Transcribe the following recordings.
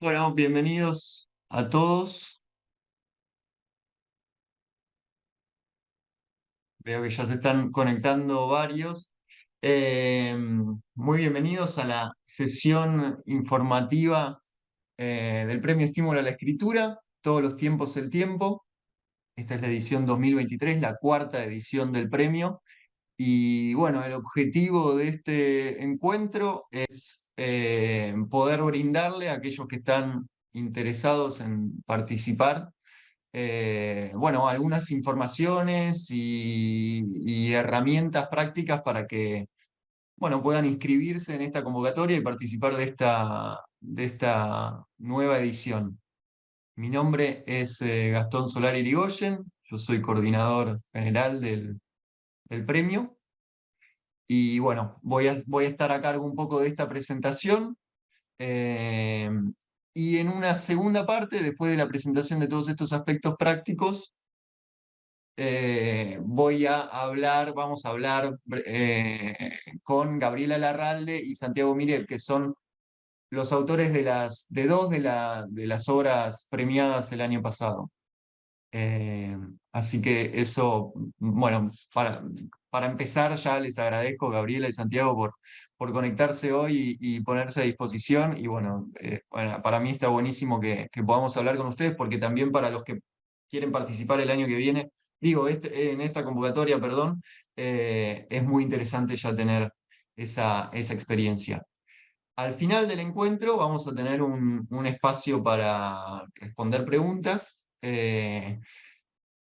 Bueno, bienvenidos a todos. Veo que ya se están conectando varios. Muy bienvenidos a la sesión informativa del Premio Estímulo a la Escritura, Todos los tiempos el tiempo. Esta es la edición 2023, la cuarta edición del premio. Y bueno, el objetivo de este encuentro es poder brindarle a aquellos que están interesados en participar bueno, algunas informaciones y herramientas prácticas para que, bueno, puedan inscribirse en esta convocatoria y participar de esta nueva edición. Mi nombre es Gastón Solar Irigoyen, yo soy coordinador general del premio y bueno, voy a estar a cargo un poco de esta presentación. eh, y en una segunda parte, después de la presentación de todos estos aspectos prácticos, vamos a hablar con Gabriela Larralde y Santiago Mirel, que son los autores de dos de las obras premiadas el año pasado. Eh, Así que eso, bueno, para empezar ya les agradezco, Gabriela y Santiago, por conectarse hoy y ponerse a disposición. Y bueno, para mí está buenísimo que podamos hablar con ustedes, porque también para los que quieren participar el año que viene, digo, en esta convocatoria, perdón, es muy interesante ya tener esa experiencia. Al final del encuentro vamos a tener un espacio para responder preguntas.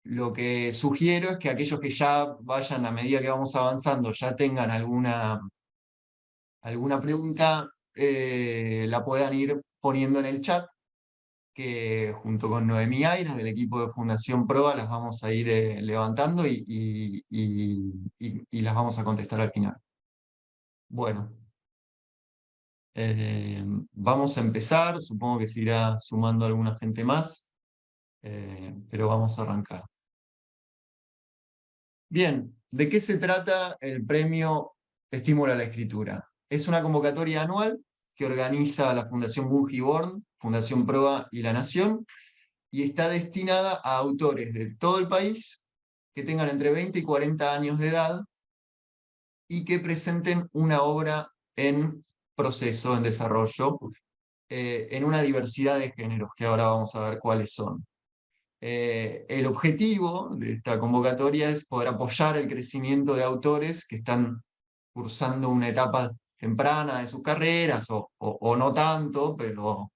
Lo que sugiero es que aquellos que ya vayan a medida que vamos avanzando, ya tengan alguna pregunta, la puedan ir poniendo en el chat, que junto con Noemí Aires del equipo de Fundación Proa las vamos a ir levantando y las vamos a contestar al final. Bueno, vamos a empezar, supongo que se irá sumando alguna gente más, pero vamos a arrancar. Bien, ¿de qué se trata el premio Estímulo a la Escritura? Es una convocatoria anual que organiza la Fundación Bungiborn, Fundación Proa y La Nación, y está destinada a autores de todo el país que tengan entre 20 y 40 años de edad y que presenten una obra en proceso, en desarrollo, en una diversidad de géneros, que ahora vamos a ver cuáles son. El objetivo de esta convocatoria es poder apoyar el crecimiento de autores que están cursando una etapa temprana de sus carreras o no tanto, pero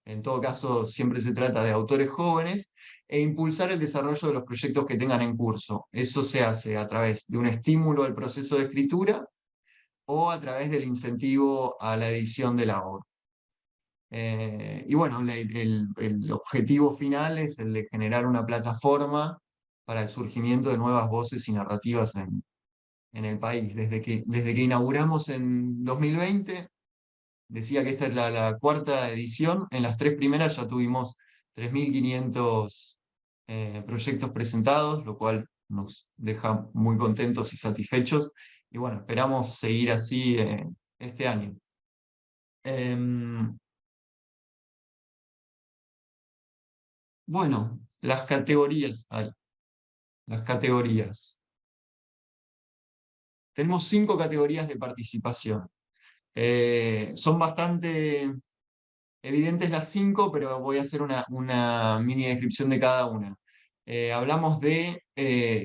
en todo caso siempre se trata de autores jóvenes, e impulsar el desarrollo de los proyectos que tengan en curso. Eso se hace a través de un estímulo al proceso de escritura o a través del incentivo a la edición de la obra. Y bueno, el objetivo final es el de generar una plataforma para el surgimiento de nuevas voces y narrativas en el país. Desde que inauguramos en 2020, decía que esta es la cuarta edición, en las tres primeras ya tuvimos 3.500 proyectos presentados, lo cual nos deja muy contentos y satisfechos. Y bueno, esperamos seguir así este año. Em, Bueno, las categorías. Ay, las categorías. Tenemos 5 categorías de participación. Son bastante evidentes las 5, pero voy a hacer una mini descripción de cada una. Hablamos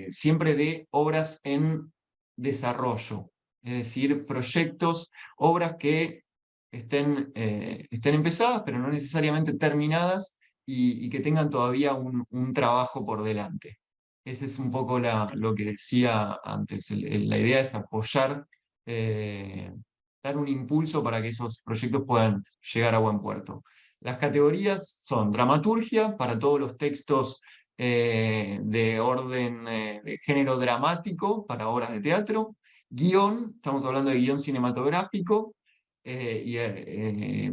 siempre de obras en desarrollo, es decir, proyectos, obras que estén empezadas, pero no necesariamente terminadas, y que tengan todavía un trabajo por delante. Ese es un poco lo que decía antes. La idea es apoyar, dar un impulso para que esos proyectos puedan llegar a buen puerto. Las categorías son dramaturgia, para todos los textos de orden de género dramático, para obras de teatro; guión, estamos hablando de guión cinematográfico,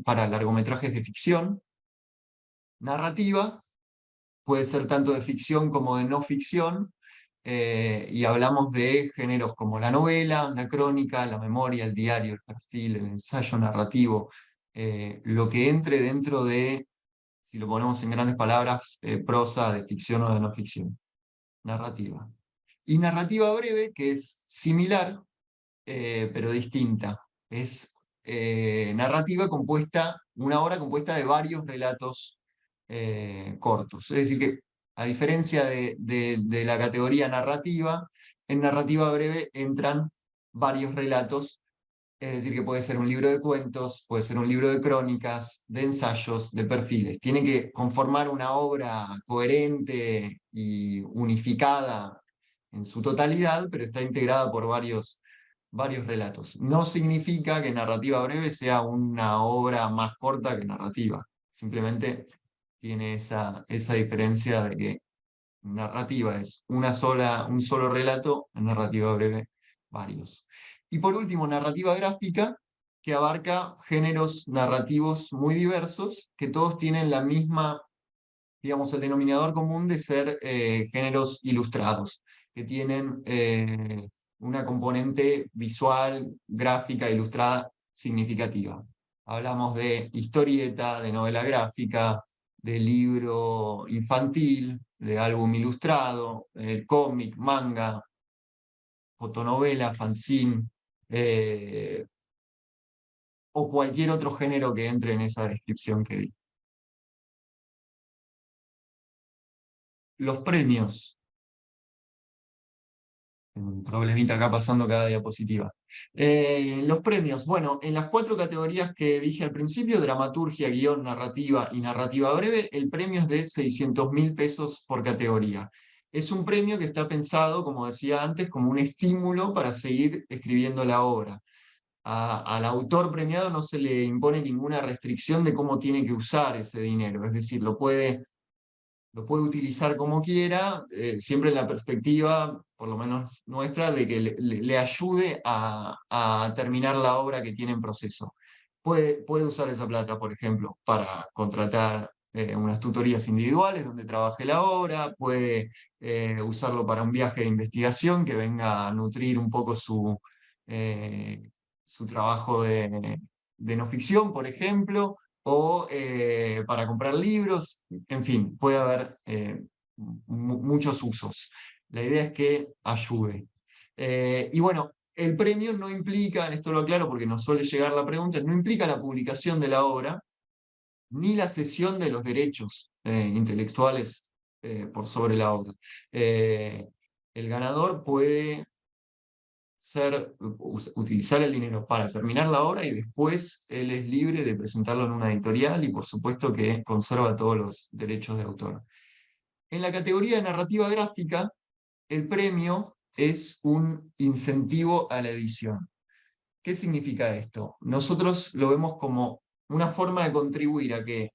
para largometrajes de ficción; narrativa, puede ser tanto de ficción como de no ficción, y hablamos de géneros como la novela, la crónica, la memoria, el diario, el perfil, el ensayo narrativo, lo que entre dentro de si lo ponemos en grandes palabras, prosa de ficción o de no ficción. Narrativa. Y narrativa breve, que es similar, pero distinta. Es narrativa compuesta, una obra compuesta de varios relatos cortos. Es decir, que a diferencia de la categoría narrativa, en narrativa breve entran varios relatos. Es decir, que puede ser un libro de cuentos, puede ser un libro de crónicas, de ensayos, de perfiles. Tiene que conformar una obra coherente y unificada en su totalidad, pero está integrada por varios relatos. No significa que narrativa breve sea una obra más corta que narrativa. Simplemente tiene esa diferencia de que narrativa es un solo relato, en narrativa breve varios. Y por último, narrativa gráfica, que abarca géneros narrativos muy diversos, que todos tienen la misma, digamos, el denominador común de ser géneros ilustrados, que tienen una componente visual, gráfica, ilustrada significativa. Hablamos de historieta, de novela gráfica, de libro infantil, de álbum ilustrado, cómic, manga, fotonovela, fanzine, eh, o cualquier otro género que entre en esa descripción que di. Los premios. Un problemita acá pasando cada diapositiva. Los premios. Bueno, en las 4 categorías que dije al principio, dramaturgia, guión, narrativa y narrativa breve, el premio es de 600.000 pesos por categoría. Es un premio que está pensado, como decía antes, como un estímulo para seguir escribiendo la obra. Al autor premiado no se le impone ninguna restricción de cómo tiene que usar ese dinero, es decir, lo puede utilizar como quiera, siempre en la perspectiva, por lo menos nuestra, de que le ayude a terminar la obra que tiene en proceso. Puede usar esa plata, por ejemplo, para contratar unas tutorías individuales donde trabaje la obra, puede usarlo para un viaje de investigación que venga a nutrir un poco su trabajo de no ficción, por ejemplo, o para comprar libros, en fin, puede haber muchos usos. La idea es que ayude. Y bueno, el premio no implica, esto lo aclaro porque nos suele llegar la pregunta, no implica la publicación de la obra, ni la cesión de los derechos intelectuales por sobre la obra. El ganador puede utilizar el dinero para terminar la obra y después él es libre de presentarlo en una editorial y por supuesto que conserva todos los derechos de autor. En la categoría de narrativa gráfica, el premio es un incentivo a la edición. ¿Qué significa esto? Nosotros lo vemos como una forma de contribuir a que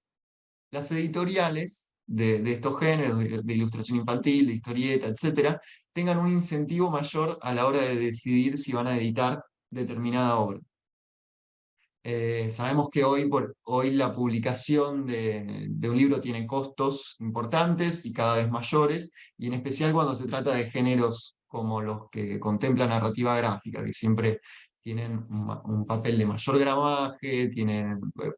las editoriales de estos géneros, de ilustración infantil, de historieta, etcétera, tengan un incentivo mayor a la hora de decidir si van a editar determinada obra. Sabemos que hoy la publicación de un libro tiene costos importantes y cada vez mayores, y en especial cuando se trata de géneros como los que contempla narrativa gráfica, que siempre tienen un papel de mayor gramaje,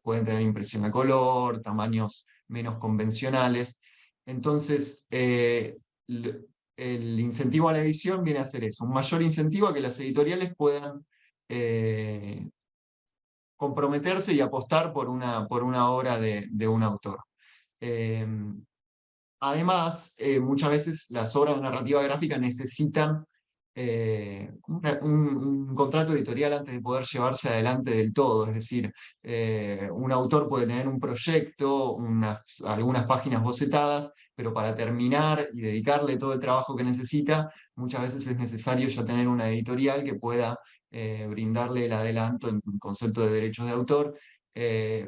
pueden tener impresión a color, tamaños menos convencionales. Entonces, el incentivo a la edición viene a ser eso, un mayor incentivo a que las editoriales puedan comprometerse y apostar por una obra de un autor. Eh, Además, muchas veces las obras de narrativa gráfica necesitan un contrato editorial antes de poder llevarse adelante del todo. Es decir, un autor puede tener un proyecto, algunas páginas bocetadas, pero para terminar y dedicarle todo el trabajo que necesita, muchas veces es necesario ya tener una editorial que pueda brindarle el adelanto en concepto de derechos de autor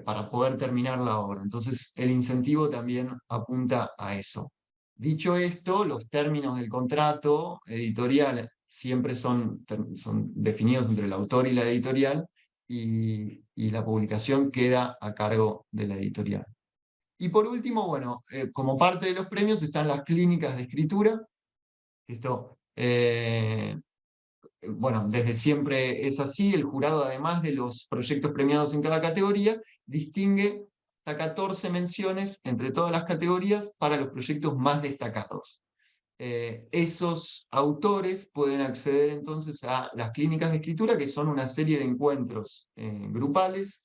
para poder terminar la obra. Entonces, el incentivo también apunta a eso. Dicho esto, los términos del contrato editorial siempre son definidos entre el autor y la editorial y la publicación queda a cargo de la editorial. Y por último, bueno, como parte de los premios están las clínicas de escritura. Esto bueno, desde siempre es así, el jurado, además de los proyectos premiados en cada categoría, distingue hasta 14 menciones entre todas las categorías para los proyectos más destacados. Esos autores pueden acceder entonces a las clínicas de escritura, que son una serie de encuentros grupales,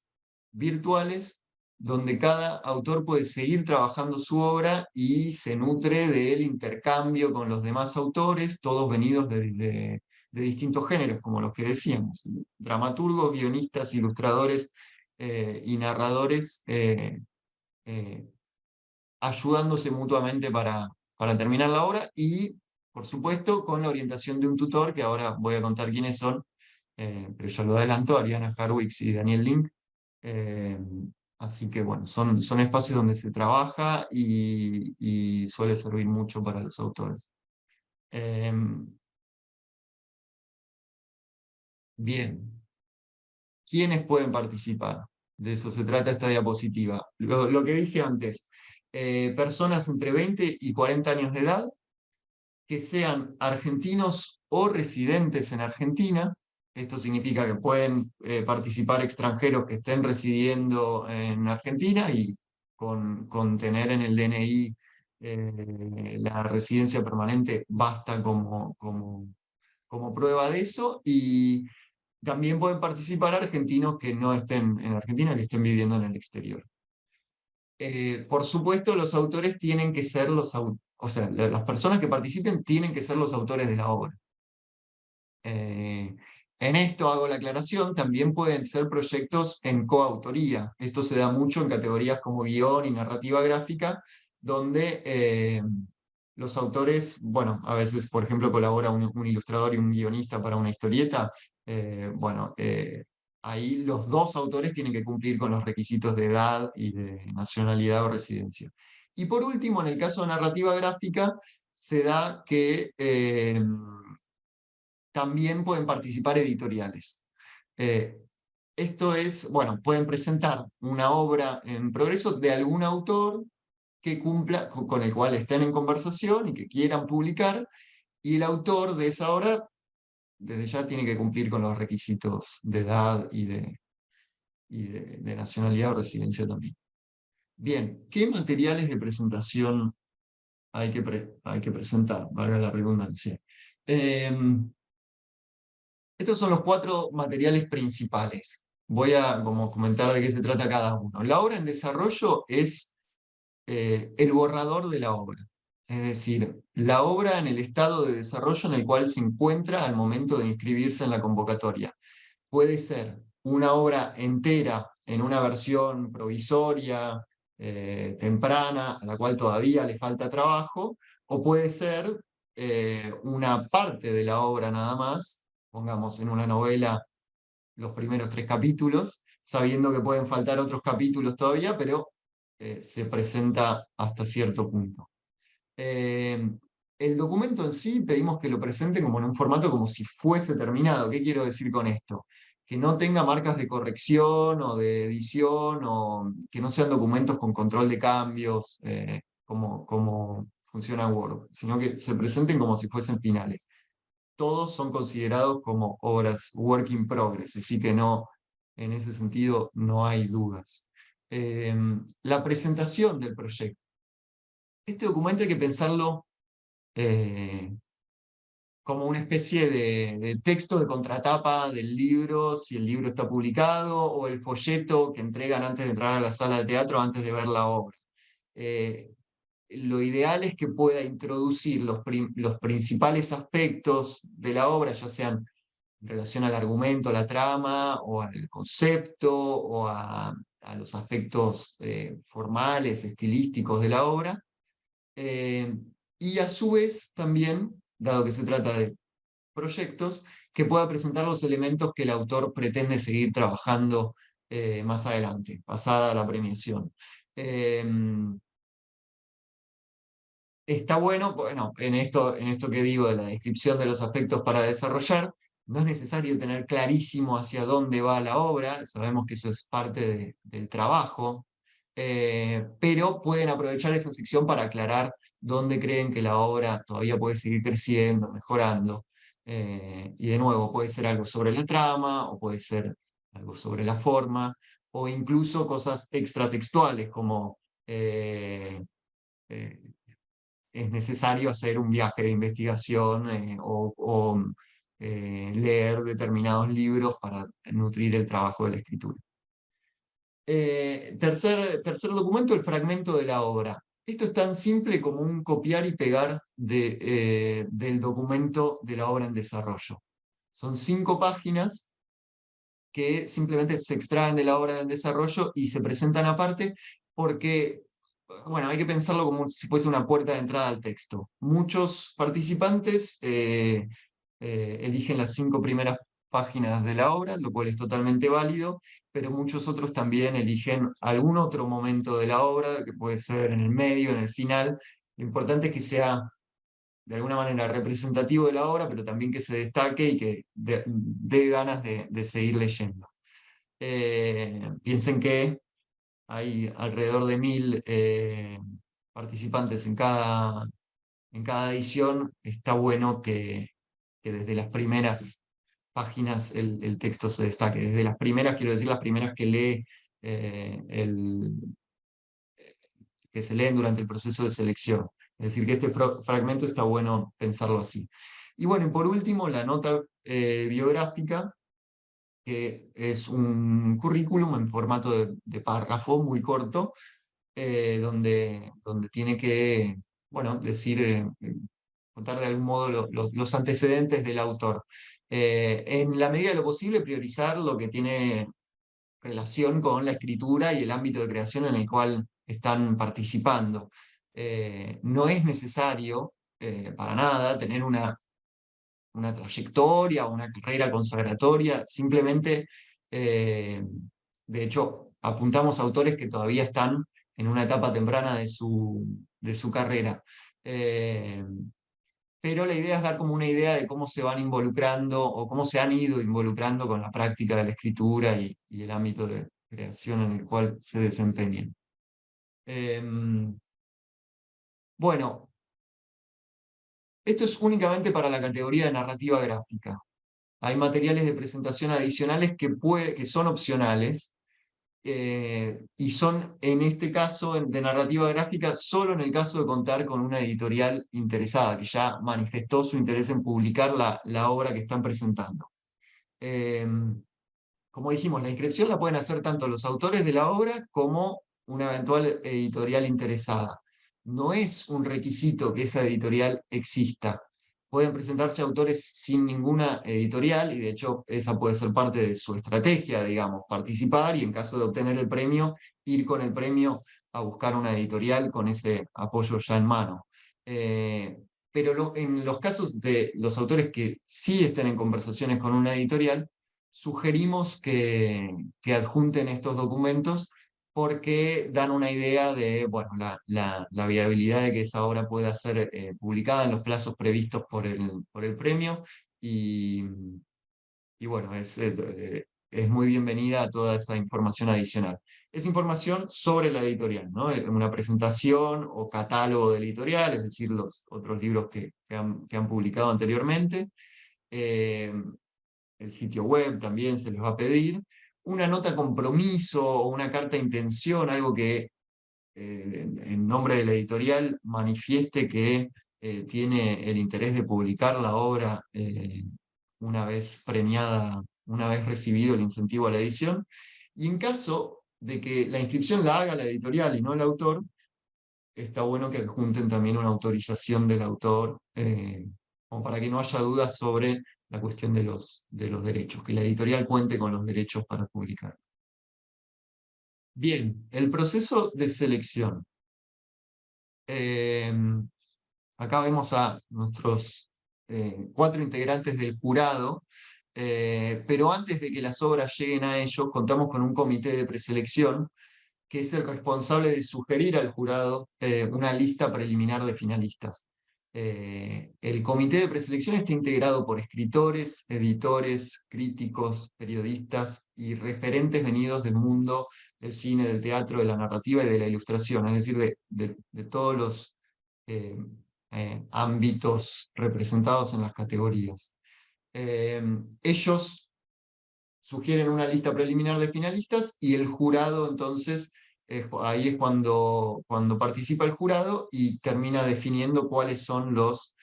virtuales, donde cada autor puede seguir trabajando su obra y se nutre del intercambio con los demás autores, todos venidos de distintos géneros, como los que decíamos: dramaturgos, guionistas, ilustradores y narradores, eh, ayudándose mutuamente para terminar la obra, y, por supuesto, con la orientación de un tutor, que ahora voy a contar quiénes son, pero ya lo adelantó: Ariana Harwicz y Daniel Link. Eh, Así que bueno, son espacios donde se trabaja y suele servir mucho para los autores. Eh, Bien, ¿quiénes pueden participar? De eso se trata esta diapositiva. Lo que dije antes: personas entre 20 y 40 años de edad, que sean argentinos o residentes en Argentina. Esto significa que pueden participar extranjeros que estén residiendo en Argentina, y con tener en el DNI la residencia permanente basta como prueba de eso. Y también pueden participar argentinos que no estén en Argentina, que estén viviendo en el exterior. Por supuesto, los autores tienen que ser o sea, las personas que participen tienen que ser los autores de la obra. En esto hago la aclaración: también pueden ser proyectos en coautoría. Esto se da mucho en categorías como guión y narrativa gráfica, donde los autores, bueno, a veces, por ejemplo, colabora un ilustrador y un guionista para una historieta. Bueno, ahí los dos autores tienen que cumplir con los requisitos de edad y de nacionalidad o residencia. Y por último, en el caso de narrativa gráfica, se da que también pueden participar editoriales. Eh, Esto es, bueno, pueden presentar una obra en progreso de algún autor que cumpla, con el cual estén en conversación y que quieran publicar, y el autor de esa obra desde ya tiene que cumplir con los requisitos de edad y de nacionalidad o residencia también. Bien, ¿qué materiales de presentación hay que presentar? Valga la redundancia. Estos son los 4 materiales principales. Voy a como comentar de qué se trata cada uno. La obra en desarrollo es el borrador de la obra. Es decir, la obra en el estado de desarrollo en el cual se encuentra al momento de inscribirse en la convocatoria. Puede ser una obra entera en una versión provisoria, temprana, a la cual todavía le falta trabajo, o puede ser una parte de la obra nada más, pongamos en una novela los primeros 3 capítulos, sabiendo que pueden faltar otros capítulos todavía, pero se presenta hasta cierto punto. El documento en sí pedimos que lo presente como en un formato como si fuese terminado. ¿Qué quiero decir con esto? Que no tenga marcas de corrección o de edición, o que no sean documentos con control de cambios, como funciona Word, sino que se presenten como si fuesen finales. Todos son considerados como obras work in progress, así que no, en ese sentido no hay dudas. La presentación del proyecto. Este documento hay que pensarlo eh, como una especie de texto de contratapa del libro, si el libro está publicado, o el folleto que entregan antes de entrar a la sala de teatro, antes de ver la obra. Eh, lo ideal es que pueda introducir los principales aspectos de la obra, ya sean en relación al argumento, a la trama, o al concepto, o a los aspectos formales, estilísticos de la obra. Eh, y a su vez también, dado que se trata de proyectos, que pueda presentar los elementos que el autor pretende seguir trabajando más adelante, pasada la premiación. Eh, Está bueno, en esto que digo de la descripción de los aspectos para desarrollar, no es necesario tener clarísimo hacia dónde va la obra, sabemos que eso es parte del trabajo, pero pueden aprovechar esa sección para aclarar dónde creen que la obra todavía puede seguir creciendo, mejorando. Y de nuevo, puede ser algo sobre la trama, o puede ser algo sobre la forma, o incluso cosas extratextuales, como eh, eh, es necesario hacer un viaje de investigación o leer determinados libros para nutrir el trabajo de la escritura. Tercer documento, el fragmento de la obra. Esto es tan simple como un copiar y pegar del documento de la obra en desarrollo. Son 5 páginas que simplemente se extraen de la obra en desarrollo y se presentan aparte porque, bueno, hay que pensarlo como si fuese una puerta de entrada al texto. Muchos participantes eligen las 5 primeras páginas de la obra, lo cual es totalmente válido, pero muchos otros también eligen algún otro momento de la obra, que puede ser en el medio, en el final. Lo importante es que sea de alguna manera representativo de la obra, pero también que se destaque y que dé ganas de seguir leyendo. Piensen que hay alrededor de 1000 participantes en cada edición. Está bueno que desde las primeras páginas el texto se destaque. Desde las primeras, quiero decir, las primeras que lee que se leen durante el proceso de selección. Es decir, que este fragmento está bueno pensarlo así. Y bueno, y por último, la nota biográfica, que es un currículum en formato de párrafo muy corto, donde tiene que, bueno, decir, contar de algún modo los antecedentes del autor. En la medida de lo posible, priorizar lo que tiene relación con la escritura y el ámbito de creación en el cual están participando. No es necesario, para nada, tener una trayectoria o una carrera consagratoria, simplemente, eh, de hecho, apuntamos a autores que todavía están en una etapa temprana de su carrera. Eh, pero la idea es dar como una idea de cómo se van involucrando o cómo se han ido involucrando con la práctica de la escritura y el ámbito de creación en el cual se desempeñan. Bueno, esto es únicamente para la categoría de narrativa gráfica. Hay materiales de presentación adicionales que son opcionales, y son, en este caso, de narrativa gráfica, solo en el caso de contar con una editorial interesada, que ya manifestó su interés en publicar la obra que están presentando. Eh, Como dijimos, la inscripción la pueden hacer tanto los autores de la obra como una eventual editorial interesada. No es un requisito que esa editorial exista. Pueden presentarse autores sin ninguna editorial y de hecho esa puede ser parte de su estrategia, digamos, participar y en caso de obtener el premio, ir con el premio a buscar una editorial con ese apoyo ya en mano. Eh, pero en los casos de los autores que sí estén en conversaciones con una editorial, sugerimos que adjunten estos documentos porque dan una idea de, bueno, la viabilidad de que esa obra pueda ser publicada en los plazos previstos por el premio y, y bueno, es muy bienvenida toda esa información adicional. Es información sobre la editorial, ¿no? Una presentación o catálogo de la editorial, es decir, los otros libros que han publicado anteriormente. Eh, el sitio web también se les va a pedir, una nota compromiso o una carta de intención, algo que en nombre de la editorial manifieste que tiene el interés de publicar la obra una vez premiada, una vez recibido el incentivo a la edición. Y en caso de que la inscripción la haga la editorial y no el autor, está bueno que adjunten también una autorización del autor, como para que no haya dudas sobre la cuestión de los derechos, que la editorial cuente con los derechos para publicar. Bien, el proceso de selección. Eh, Acá vemos a nuestros 4 integrantes del jurado, pero antes de que las obras lleguen a ellos, contamos con un comité de preselección que es el responsable de sugerir al jurado una lista preliminar de finalistas. El comité de preselección está integrado por escritores, editores, críticos, periodistas y referentes venidos del mundo del cine, del teatro, de la narrativa y de la ilustración, es decir, de todos los eh, ámbitos representados en las categorías. Ellos sugieren una lista preliminar de finalistas y el jurado entonces, ahí es cuando participa el jurado y termina definiendo cuáles son los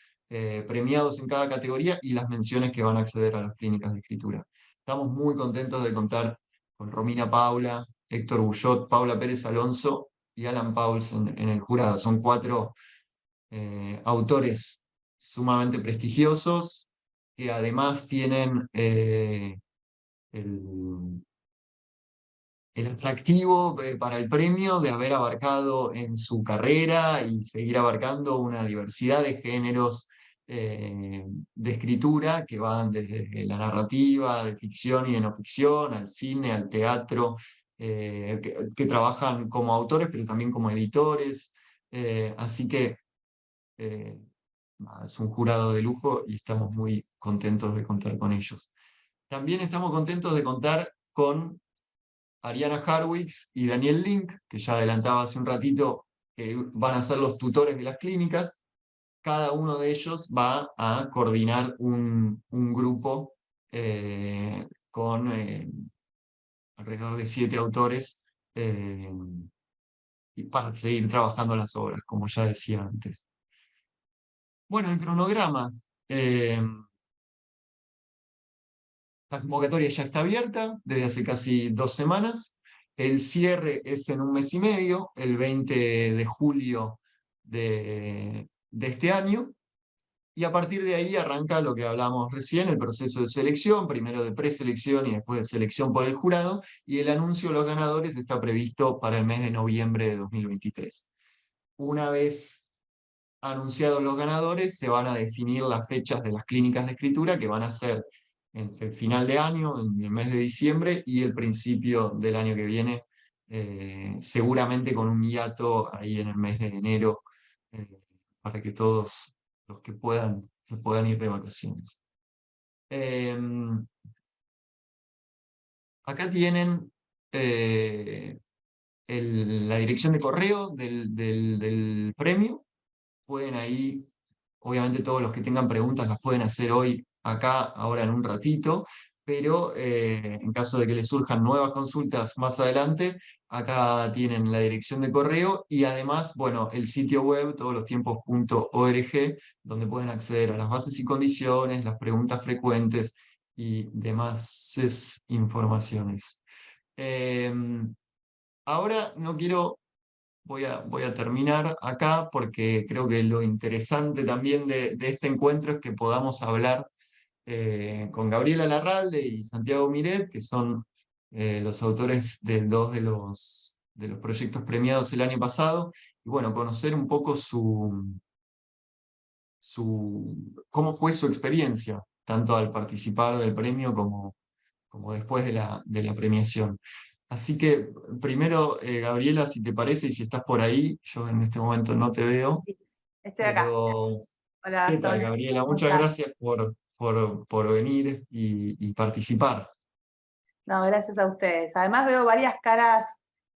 premiados en cada categoría y las menciones que van a acceder a las clínicas de escritura. Estamos muy contentos de contar con Romina Paula, Héctor Bullot, Paula Pérez Alonso y Alan Pauls en el jurado. Son 4 autores sumamente prestigiosos que además tienen el, el atractivo para el premio de haber abarcado en su carrera y seguir abarcando una diversidad de géneros de escritura que van desde la narrativa, de ficción y de no ficción, al cine, al teatro, que trabajan como autores, pero también como editores. Así que eh, nada, es un jurado de lujo y estamos muy contentos de contar con ellos. También estamos contentos de contar con Ariana Harwicz y Daniel Link, que ya adelantaba hace un ratito que van a ser los tutores de las clínicas. Cada uno de ellos va a coordinar un grupo con alrededor de 7 autores y para seguir trabajando las obras, como ya decía antes. Bueno, el cronograma. La convocatoria ya está abierta desde hace casi 2 semanas. El cierre es en un mes y medio, el 20 de julio de este año. Y a partir de ahí arranca lo que hablamos recién, el proceso de selección, primero de preselección y después de selección por el jurado. Y el anuncio de los ganadores está previsto para el mes de noviembre de 2023. Una vez anunciados los ganadores, se van a definir las fechas de las clínicas de escritura que van a ser entre el final de año, en el mes de diciembre, y el principio del año que viene, seguramente con un hiato ahí en el mes de enero, eh, para que todos los que puedan se puedan ir de vacaciones. Acá tienen la dirección de correo del premio. Pueden ahí, obviamente todos los que tengan preguntas las pueden hacer hoy, acá, ahora en un ratito, pero en caso de que les surjan nuevas consultas más adelante, acá tienen la dirección de correo y además, bueno, el sitio web, todolostiempos.org, donde pueden acceder a las bases y condiciones, las preguntas frecuentes y demás informaciones. Ahora no quiero voy a terminar acá porque creo que lo interesante también de este encuentro es que podamos hablar con Gabriela Larralde y Santiago Miret, que son los autores de 2 de los proyectos premiados el año pasado, y bueno, conocer un poco cómo fue su experiencia, tanto al participar del premio como después de la premiación. Así que primero, Gabriela, si te parece, y si estás por ahí, yo en este momento no te veo, Estoy acá. pero Hola ¿qué tal, Gastón, Gabriela? ¿cómo Muchas estás? gracias por venir y participar. No, gracias a ustedes. Además veo varias caras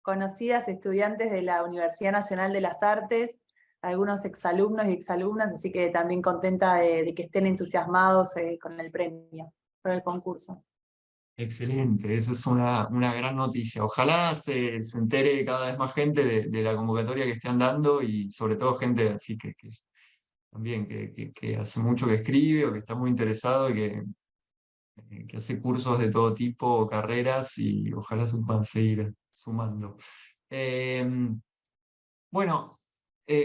conocidas, estudiantes de la Universidad Nacional de las Artes, algunos exalumnos y exalumnas, así que también contenta de que estén entusiasmados con el premio, con el concurso. Excelente, eso es una gran noticia. Ojalá se entere cada vez más gente de la convocatoria que están dando y sobre todo gente así que también que hace mucho que escribe o que está muy interesado y que hace cursos de todo tipo, carreras, y ojalá se puedan seguir sumando. Eh, bueno,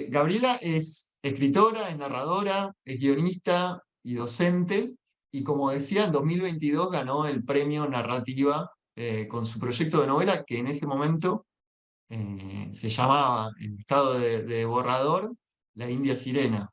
Gabriela es escritora, es narradora, es guionista y docente, y como decía, en 2022 ganó el premio Narrativa con su proyecto de novela, que en ese momento se llamaba, en estado de borrador, La India Sirena.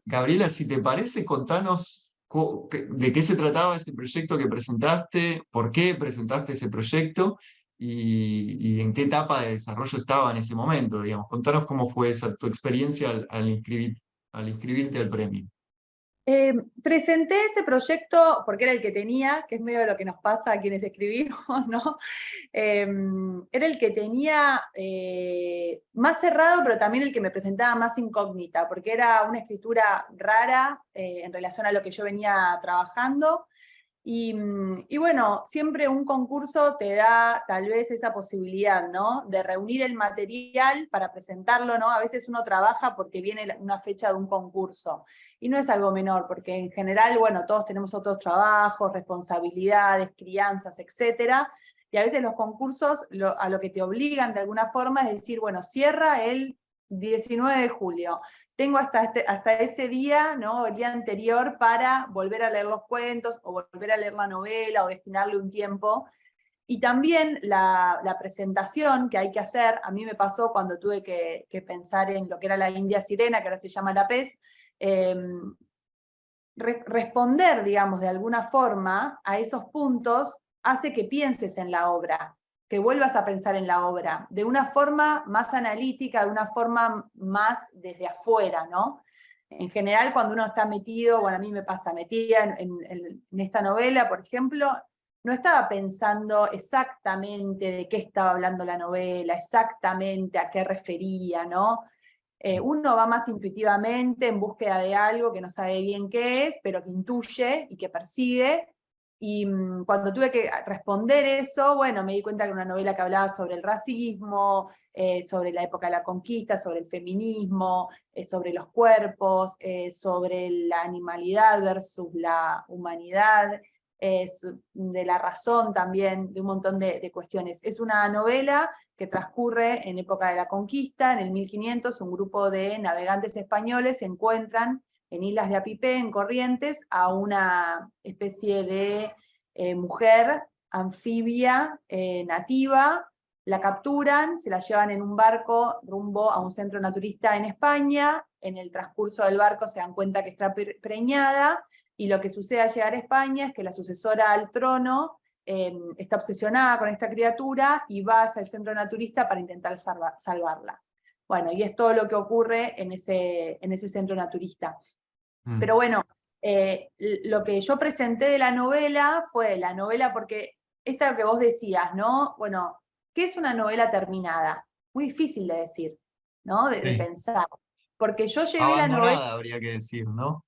Gabriela, si te parece, contanos de qué se trataba ese proyecto que presentaste, por qué presentaste ese proyecto y en qué etapa de desarrollo estaba en ese momento, digamos. Contanos cómo fue tu experiencia al inscribirte al premio. Presenté ese proyecto porque era el que tenía, que es medio de lo que nos pasa a quienes escribimos, ¿no? Era el que tenía más cerrado, pero también el que me presentaba más incógnita, porque era una escritura rara en relación a lo que yo venía trabajando, Y bueno, siempre un concurso te da tal vez esa posibilidad, ¿no? De reunir el material para presentarlo, ¿no? A veces uno trabaja porque viene una fecha de un concurso. Y no es algo menor, porque en general, bueno, todos tenemos otros trabajos, responsabilidades, crianzas, etcétera. Y a veces los concursos a lo que te obligan de alguna forma es decir, bueno, cierra el 19 de julio. Tengo hasta ese día, ¿no? El día anterior, para volver a leer los cuentos, o volver a leer la novela, o destinarle un tiempo. Y también la presentación que hay que hacer, a mí me pasó cuando tuve que pensar en lo que era la India Sirena, que ahora se llama La Pez, responder, digamos, de alguna forma a esos puntos hace que pienses en la obra, que vuelvas a pensar en la obra, de una forma más analítica, de una forma más desde afuera, ¿no? En general, cuando uno está metido, bueno, a mí me pasa, metida en esta novela, por ejemplo, no estaba pensando exactamente de qué estaba hablando la novela, exactamente a qué refería, ¿no? Uno va más intuitivamente en búsqueda de algo que no sabe bien qué es, pero que intuye y que persigue. Y cuando tuve que responder eso, bueno, me di cuenta que era una novela que hablaba sobre el racismo, sobre la época de la conquista, sobre el feminismo, sobre los cuerpos, sobre la animalidad versus la humanidad, de la razón también, de un montón de cuestiones. Es una novela que transcurre en época de la conquista, en el 1500, un grupo de navegantes españoles se encuentran en Islas de Apipé, en Corrientes, a una especie de mujer anfibia nativa, la capturan, se la llevan en un barco rumbo a un centro naturista en España. En el transcurso del barco se dan cuenta que está preñada, y lo que sucede al llegar a España es que la sucesora al trono está obsesionada con esta criatura y va hacia el centro naturista para intentar salvarla. Bueno, y es todo lo que ocurre en ese centro naturista. Pero bueno, lo que yo presenté de la novela fue la novela, porque esta que vos decías, ¿no? Bueno, ¿qué es una novela terminada? Muy difícil de decir, ¿no? De Sí. pensar. Porque yo llevé la novela, Abandonada, habría que decir, ¿no?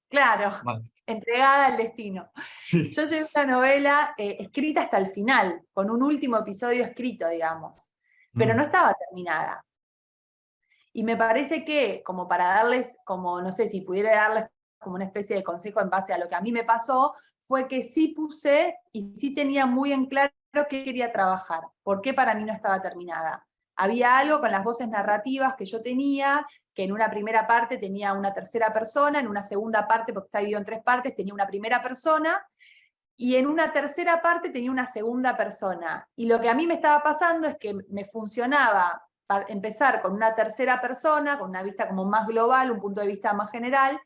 claro, Va- entregada al destino. Sí. Yo llevé una novela escrita hasta el final, con un último episodio escrito, digamos, pero no Mm, estaba terminada. Y me parece que, como para darles, como no sé si pudiera darles como una especie de consejo en base a lo que a mí me pasó, fue que sí puse y sí tenía muy en claro qué quería trabajar, por qué para mí no estaba terminada. Había algo con las voces narrativas que yo tenía, que en una primera parte tenía una tercera persona, en una segunda parte, porque está dividido en tres partes, tenía una primera persona, y en una tercera parte tenía una segunda persona. Y lo que a mí me estaba pasando es que me funcionaba para empezar con una tercera persona, con una vista como más global, un punto de vista más general,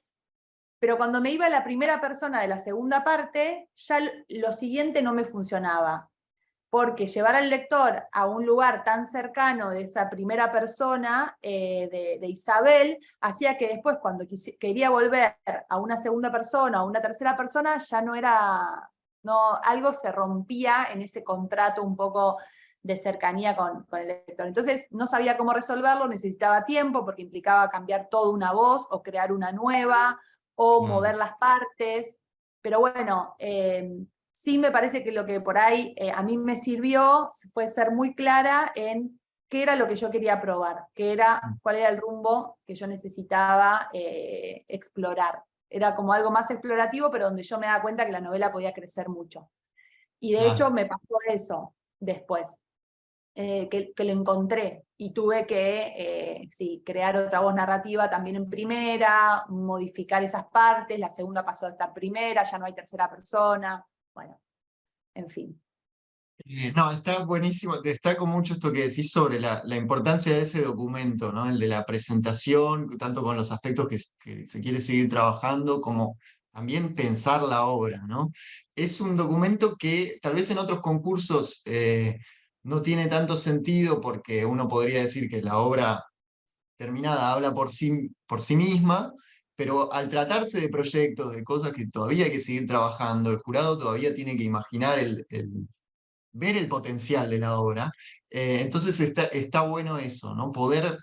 pero cuando me iba a la primera persona de la segunda parte, ya lo siguiente no me funcionaba, porque llevar al lector a un lugar tan cercano de esa primera persona, de Isabel, hacía que después, cuando quería volver a una segunda persona o a una tercera persona, ya no era, no, algo se rompía en ese contrato un poco de cercanía con el lector. Entonces no sabía cómo resolverlo, necesitaba tiempo, porque implicaba cambiar toda una voz, o crear una nueva, o claro. mover las partes, pero bueno, sí me parece que lo que por ahí a mí me sirvió fue ser muy clara en qué era lo que yo quería probar, cuál era el rumbo que yo necesitaba explorar. Era como algo más explorativo, pero donde yo me daba cuenta que la novela podía crecer mucho. Y de hecho Claro. me pasó eso después, que lo encontré, y tuve que sí, crear otra voz narrativa también en primera, modificar esas partes, la segunda pasó a estar primera, ya no hay tercera persona, bueno, en fin. No, está buenísimo. Destaco mucho esto que decís sobre la importancia de ese documento, ¿no? El de la presentación, tanto con los aspectos que se quiere seguir trabajando, como también pensar la obra, ¿no? Es un documento que tal vez en otros concursos no tiene tanto sentido, porque uno podría decir que la obra terminada habla por sí misma, pero al tratarse de proyectos, de cosas que todavía hay que seguir trabajando, el jurado todavía tiene que imaginar ver el potencial de la obra. Entonces está bueno eso, ¿no? Poder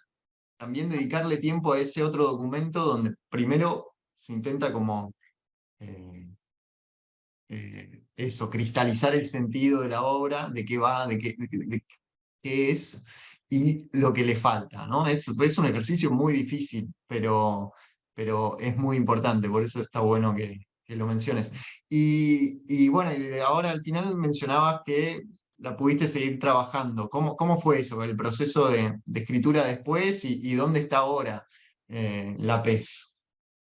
también dedicarle tiempo a ese otro documento donde primero se intenta como eh, eso, cristalizar el sentido de la obra, de qué va, de qué es y lo que le falta, ¿no? Es un ejercicio muy difícil, pero es muy importante, por eso está bueno que lo menciones. Y bueno, y ahora al final mencionabas que la pudiste seguir trabajando. ¿Cómo fue eso, el proceso de escritura después y dónde está ahora la PES?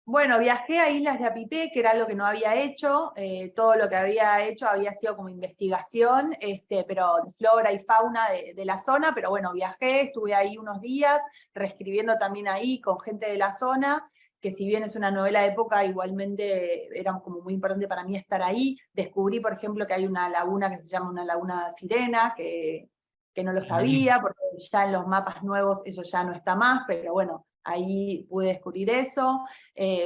Bueno, viajé a Islas de Apipé, que era algo que no había hecho. Todo lo que había hecho había sido como investigación, pero de flora y fauna de la zona. Pero bueno, viajé, estuve ahí unos días, reescribiendo también ahí con gente de la zona, que si bien es una novela de época, igualmente era como muy importante para mí estar ahí. Descubrí, por ejemplo, que hay una laguna que se llama una laguna Sirena, que no lo sabía, porque ya en los mapas nuevos eso ya no está más, pero bueno, ahí pude descubrir eso.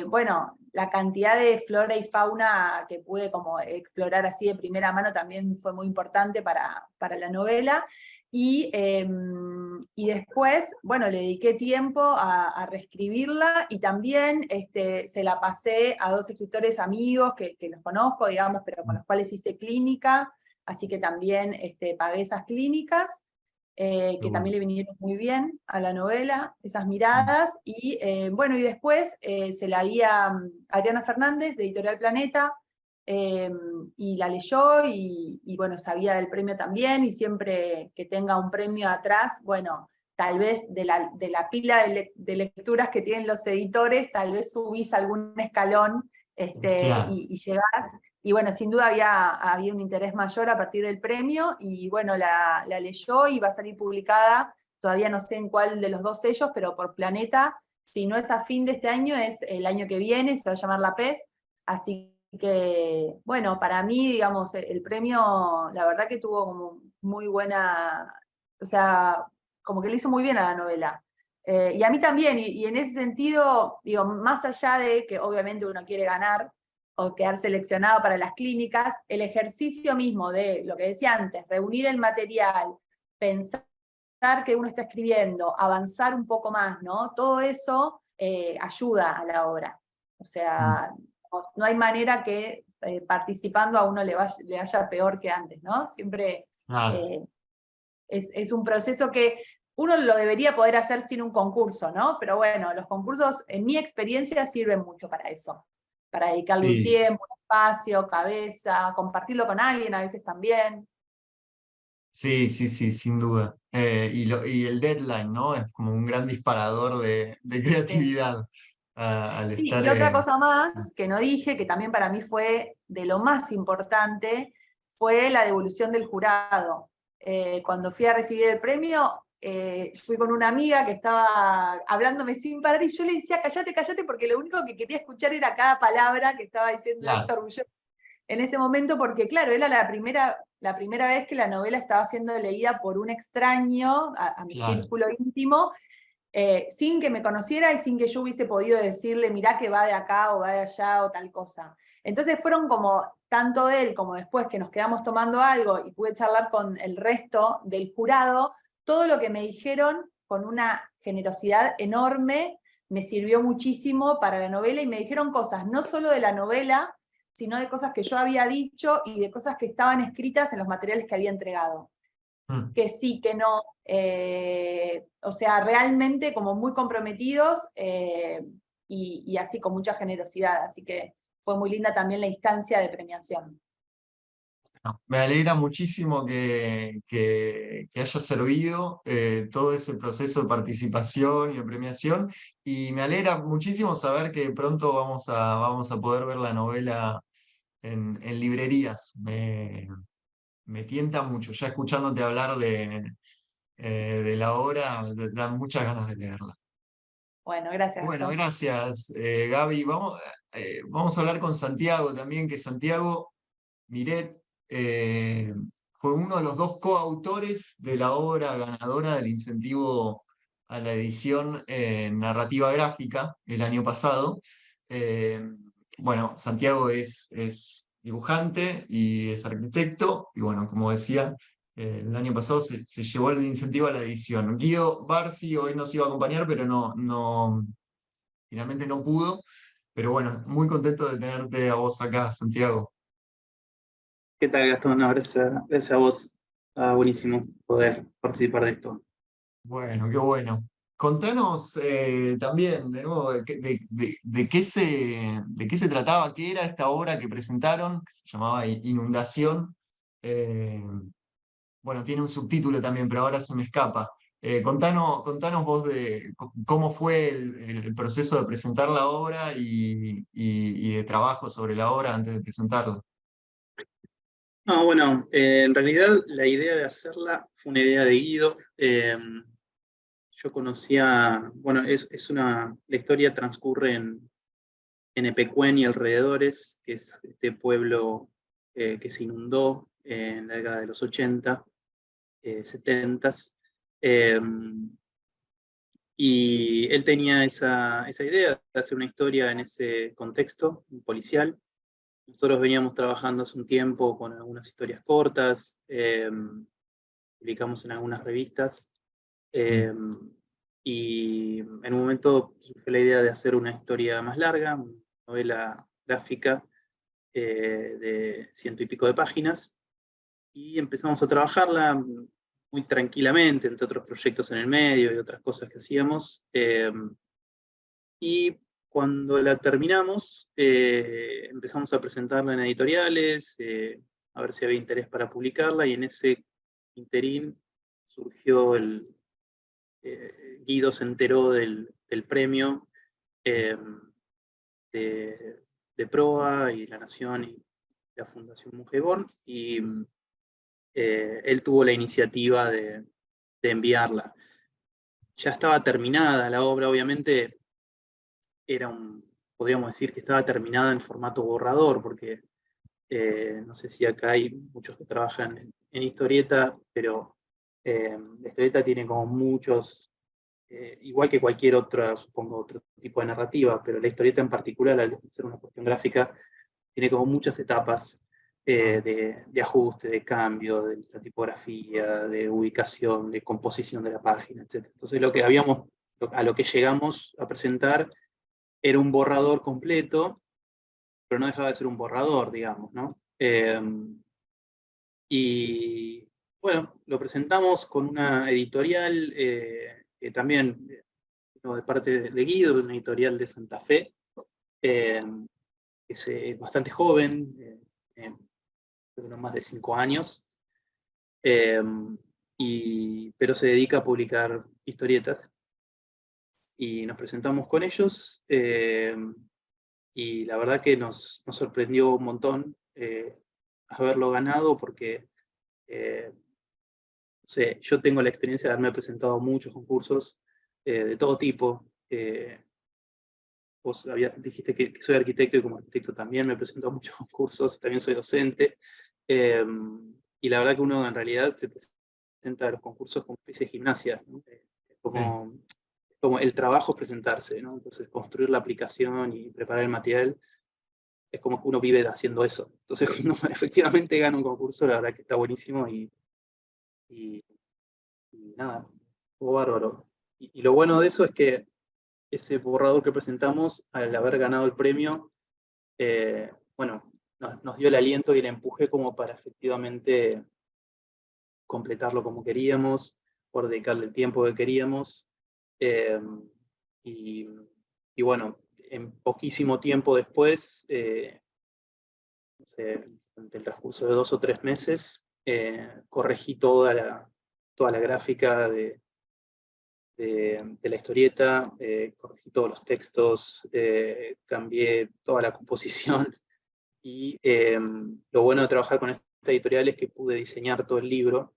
Bueno, la cantidad de flora y fauna que pude como explorar así de primera mano también fue muy importante para la novela. Y después, bueno, le dediqué tiempo a reescribirla y también se la pasé a dos escritores amigos que los conozco, digamos, pero con los cuales hice clínica, así que también pagué esas clínicas que también le vinieron muy bien a la novela, esas miradas, y bueno, y después se la di a Adriana Fernández, de Editorial Planeta, eh, y la leyó, y bueno, sabía del premio también, y siempre que tenga un premio atrás, bueno, tal vez de la pila de lecturas que tienen los editores, tal vez subís algún escalón Claro. y llegás. Y bueno, sin duda había un interés mayor a partir del premio, y bueno, la leyó y va a salir publicada, todavía no sé en cuál de los dos sellos, pero por Planeta. Si no es a fin de este año, es el año que viene, se va a llamar La PES. Así que, bueno, para mí, digamos, el premio, la verdad que tuvo como muy buena, o sea, como que le hizo muy bien a la novela. Y a mí también, y en ese sentido, digo, más allá de que obviamente uno quiere ganar, o quedar seleccionado para las clínicas, el ejercicio mismo de lo que decía antes, reunir el material, pensar que uno está escribiendo, avanzar un poco más, ¿no? Todo eso ayuda a la obra. O sea, no hay manera que participando a uno le haya peor que antes, ¿no? Siempre Claro. eh, es un proceso que uno lo debería poder hacer sin un concurso, ¿no? Pero bueno, los concursos, en mi experiencia, sirven mucho para eso, para dedicarle un Sí, tiempo, un espacio, cabeza, compartirlo con alguien a veces también. sí, sí, sí, sin duda. Y el deadline, ¿no? Es como un gran disparador de Sí. creatividad al Sí, estar. y otra cosa más que no dije, que también para mí fue de lo más importante, fue la devolución del jurado. Cuando fui a recibir el premio, fui con una amiga que estaba hablándome sin parar y yo le decía, cállate, cállate, porque lo único que quería escuchar era cada palabra que estaba diciendo Claro, Héctor Bullón en ese momento, porque claro, era la primera vez que la novela estaba siendo leída por un extraño a mi claro. círculo íntimo, sin que me conociera y sin que yo hubiese podido decirle, mirá que va de acá o va de allá o tal cosa. Entonces fueron como, tanto él como después que nos quedamos tomando algo y pude charlar con el resto del jurado, todo lo que me dijeron con una generosidad enorme me sirvió muchísimo para la novela, y me dijeron cosas no solo de la novela, sino de cosas que yo había dicho y de cosas que estaban escritas en los materiales que había entregado, Mm. que sí, que no, o sea, realmente como muy comprometidos, y así con mucha generosidad, así que fue muy linda también la instancia de premiación. No, me alegra muchísimo que haya servido todo ese proceso de participación y de premiación. Y me alegra muchísimo saber que pronto vamos a poder ver la novela en librerías. Me tienta mucho. Ya escuchándote hablar de la obra, dan muchas ganas de leerla. Bueno, gracias, Bueno, Gastón. gracias, Gaby. Vamos a hablar con Santiago también, que Santiago Miret fue uno de los dos coautores de la obra ganadora del incentivo a la edición en narrativa gráfica el año pasado. Eh, bueno, Santiago es dibujante y es arquitecto, y bueno, como decía, el año pasado se llevó el incentivo a la edición. Guido Barsi hoy nos iba a acompañar, pero finalmente no pudo. Pero bueno, muy contento de tenerte a vos acá, Santiago. ¿Qué tal, Gastón? No, gracias a vos. Está buenísimo poder participar de esto. Bueno, qué bueno. Contanos también, de nuevo, de qué se trataba, qué era esta obra que presentaron, que se llamaba Inundación. Eh, bueno, tiene un subtítulo también, pero ahora se me escapa. Contanos vos de cómo fue el proceso de presentar la obra y de trabajo sobre la obra antes de presentarla. No, bueno, en realidad la idea de hacerla fue una idea de Guido. Yo conocía, bueno, la historia transcurre en Epecuén y alrededores, que es este pueblo que se inundó en la década de los 80, 70. Eh, y él tenía esa idea de hacer una historia en ese contexto policial. Nosotros veníamos trabajando hace un tiempo con algunas historias cortas, publicamos en algunas revistas, Mm. y en un momento surgió la idea de hacer una historia más larga, una novela gráfica de 100 y pico de páginas, y empezamos a trabajarla muy tranquilamente, entre otros proyectos en el medio y otras cosas que hacíamos. Y cuando la terminamos, empezamos a presentarla en editoriales, a ver si había interés para publicarla, y en ese interín surgió Guido se enteró del premio eh, de Proa y La Nación y la Fundación Mujeborn, y él tuvo la iniciativa de enviarla. Ya estaba terminada la obra, obviamente podríamos decir que estaba terminada en formato borrador, porque no sé si acá hay muchos que trabajan en historieta, pero la historieta tiene como muchos, igual que cualquier otra, supongo, otro tipo de narrativa, pero la historieta en particular, al ser una cuestión gráfica, tiene como muchas etapas de ajuste, de cambio, de la tipografía, de ubicación, de composición de la página, etc. Entonces a lo que llegamos a presentar era un borrador completo, pero no dejaba de ser un borrador, digamos, ¿no? Y bueno, lo presentamos con una editorial que también, de parte de Guido, una editorial de Santa Fe, eh, que es bastante joven, creo que no más de 5 años, eh, pero se dedica a publicar historietas. Y nos presentamos con ellos, y la verdad que nos sorprendió un montón haberlo ganado, porque no sé, yo tengo la experiencia de haberme presentado a muchos concursos de todo tipo. Vos dijiste que soy arquitecto, y como arquitecto también me presento a muchos concursos, también soy docente, eh, y la verdad que uno en realidad se presenta a los concursos como especie de gimnasia, ¿no? Sí, Como el trabajo es presentarse, ¿no? Entonces construir la aplicación y preparar el material es como que uno vive haciendo eso. Entonces cuando efectivamente gana un concurso, la verdad que está buenísimo, y nada, estuvo bárbaro. Y lo bueno de eso es que ese borrador que presentamos, al haber ganado el premio, bueno, nos dio el aliento y el empuje como para efectivamente completarlo como queríamos, por dedicarle el tiempo que queríamos. eh, y, y bueno, en poquísimo tiempo después, no sé, durante el transcurso de 2 o 3 meses, corregí toda la gráfica de la historieta, corregí todos los textos, cambié toda la composición, y lo bueno de trabajar con esta editorial es que pude diseñar todo el libro,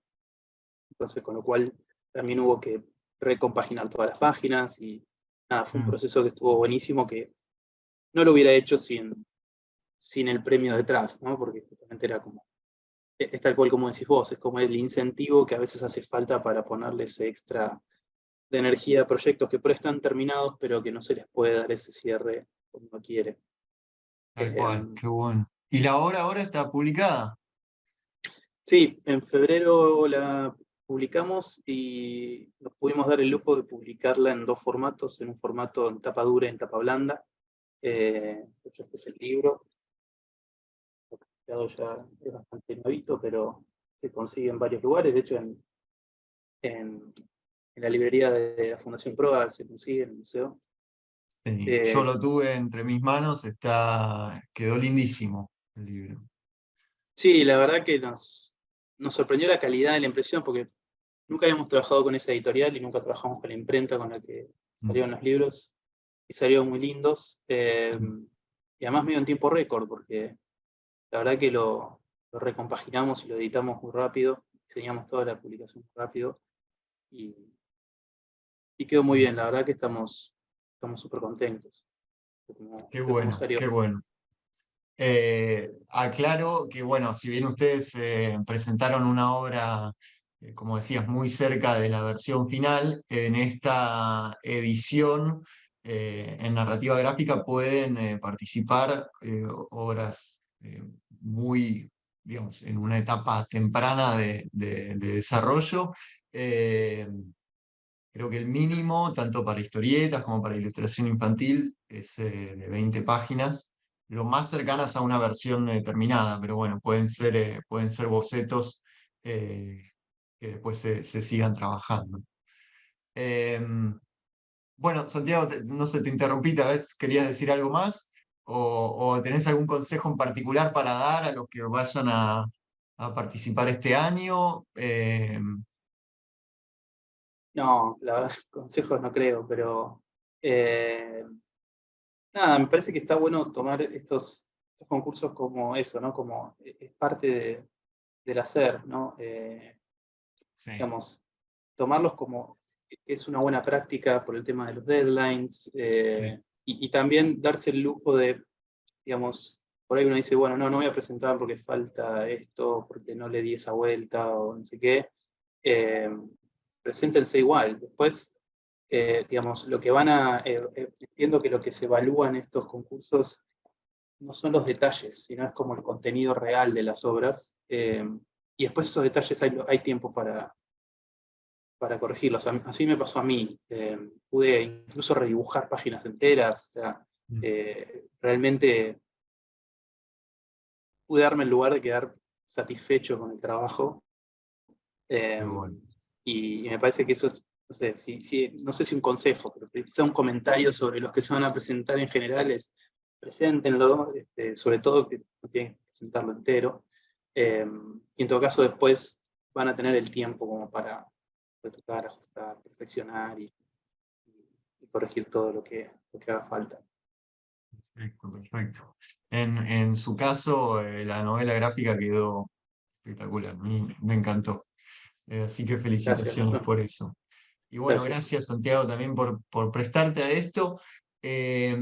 entonces con lo cual también hubo que recompaginar todas las páginas, y nada, fue un mm, proceso que estuvo buenísimo, que no lo hubiera hecho sin el premio detrás, ¿no? Porque justamente era como, es tal cual como decís vos, es como el incentivo que a veces hace falta para ponerle ese extra de energía a proyectos que por ahí están terminados, pero que no se les puede dar ese cierre como uno quiere. tal Eh, cual, qué bueno. ¿Y la obra ahora está publicada? sí, en febrero la publicamos, y nos pudimos dar el lujo de publicarla en 2 formatos, en un formato en tapa dura y en tapa blanda. Este es el libro. creado ya es bastante nuevito, pero se consigue en varios lugares. De hecho, en la librería de la Fundación Proa se consigue en el museo. Sí, yo lo tuve entre mis manos, quedó lindísimo el libro. Sí, la verdad que nos sorprendió la calidad de la impresión, porque nunca habíamos trabajado con esa editorial y nunca trabajamos con la imprenta con la que salieron los libros, y salieron muy lindos. Y además medio en tiempo récord, porque la verdad que lo recompaginamos y lo editamos muy rápido, diseñamos toda la publicación muy rápido, y quedó muy bien. La verdad que estamos súper contentos Qué de cómo bueno, salió. qué bueno. Aclaro que, bueno, si bien ustedes presentaron una obra, como decías, muy cerca de la versión final, en esta edición en narrativa gráfica pueden participar obras muy, digamos, en una etapa temprana de desarrollo. Eh, Creo que el mínimo, tanto para historietas como para ilustración infantil, es de 20 páginas, lo más cercanas a una versión terminada, pero bueno, pueden ser bocetos que después se sigan trabajando. Bueno, Santiago, no sé, te interrumpí, tal vez querías decir algo más, o tenés algún consejo en particular para dar a los que vayan a participar este año. No, la verdad, consejos no creo, pero nada, me parece que está bueno tomar estos concursos como eso, ¿no? Como es parte del hacer, ¿no? Sí, Digamos, tomarlos como que es una buena práctica por el tema de los deadlines, sí. y también darse el lujo de, digamos, por ahí uno dice, bueno, no voy a presentar porque falta esto, porque no le di esa vuelta o no sé qué. Eh, Preséntense igual. Después, digamos, lo que entiendo que lo que se evalúa en estos concursos no son los detalles, sino es como el contenido real de las obras. Y después esos detalles hay tiempo para corregirlos. Así me pasó a mí. Pude incluso redibujar páginas enteras. O sea, Mm, realmente pude darme el lugar de quedar satisfecho con el trabajo. qué Eh, bueno. y me parece que eso es, no sé, no sé si un consejo, pero quizá un comentario sobre los que se van a presentar en general es preséntenlo, sobre todo que no tienen que presentarlo entero. Y en todo caso después van a tener el tiempo como para retocar, ajustar, perfeccionar y corregir todo lo que haga falta. Perfecto, perfecto. En su caso, la novela gráfica quedó espectacular, me encantó. Así que Gracias. felicitaciones No, por eso. Y bueno, gracias. gracias Santiago también por prestarte a esto. Eh,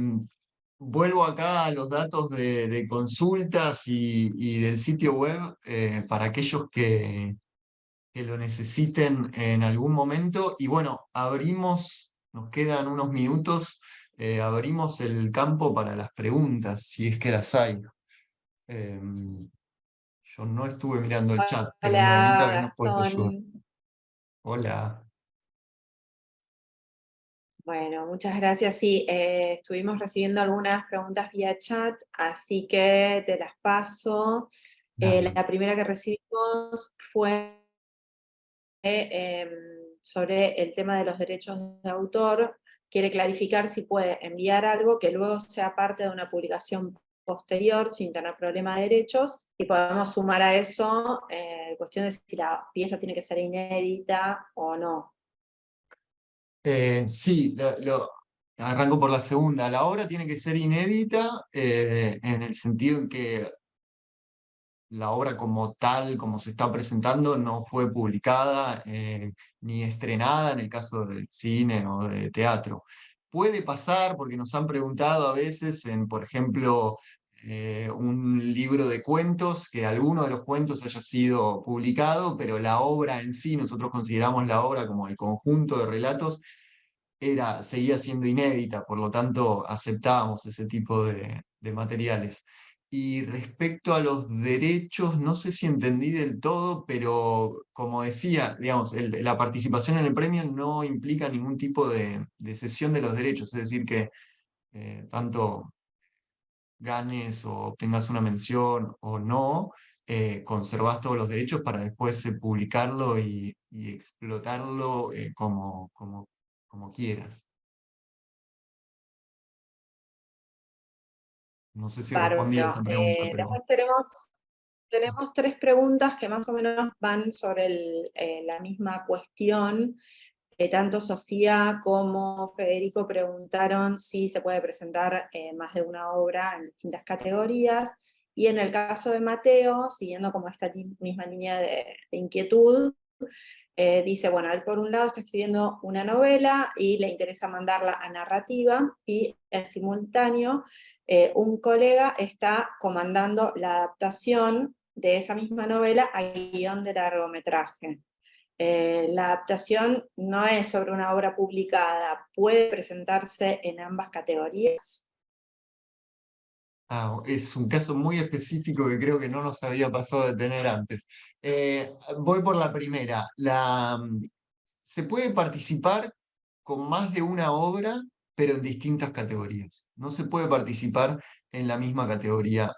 Vuelvo acá a los datos de consultas y del sitio web para aquellos que lo necesiten en algún momento. Y bueno, nos quedan unos minutos, abrimos el campo para las preguntas, si es que las hay. Yo no estuve mirando el chat, pero Noelita tal Hola, vez nos puedes ayudar. Gastón. Hola. Bueno, muchas gracias. Sí, estuvimos recibiendo algunas preguntas vía chat, así que te las paso. Dale. La primera que recibimos fue em, sobre el tema de los derechos de autor. Quiere clarificar si puede enviar algo que luego sea parte de una publicación posterior sin tener problema de derechos, y podemos sumar a eso cuestión de si la pieza tiene que ser inédita o no. Sí, arranco por la segunda. La obra tiene que ser inédita en el sentido en que la obra como tal, como se está presentando, no fue publicada ni estrenada en el caso del cine o de teatro. Puede pasar porque nos han preguntado a veces en, por ejemplo, un libro de cuentos, que alguno de los cuentos haya sido publicado, pero la obra en sí, nosotros consideramos la obra como el conjunto de relatos, seguía siendo inédita, por lo tanto aceptábamos ese tipo de materiales. Y respecto a los derechos, no sé si entendí del todo, pero como decía, digamos, la participación en el premio no implica ningún tipo de cesión de los derechos, es decir, que tanto ganes o obtengas una mención o no, conservás todos los derechos para después publicarlo y explotarlo como quieras. No sé si respondí a esa Bárbaro. pregunta, pero... Después tenemos 3 preguntas que más o menos van sobre la misma cuestión. Tanto Sofía como Federico preguntaron si se puede presentar más de una obra en distintas categorías. Y en el caso de Mateo, siguiendo como esta misma línea de inquietud, dice, bueno, él por un lado está escribiendo una novela y le interesa mandarla a narrativa, y en simultáneo un colega está comandando la adaptación de esa misma novela a guión de largometraje. La adaptación no es sobre una obra publicada, ¿puede presentarse en ambas categorías? Es un caso muy específico que creo que no nos había pasado de tener antes. Voy por la primera. Se puede participar con más de una obra, pero en distintas categorías. No se puede participar en la misma categoría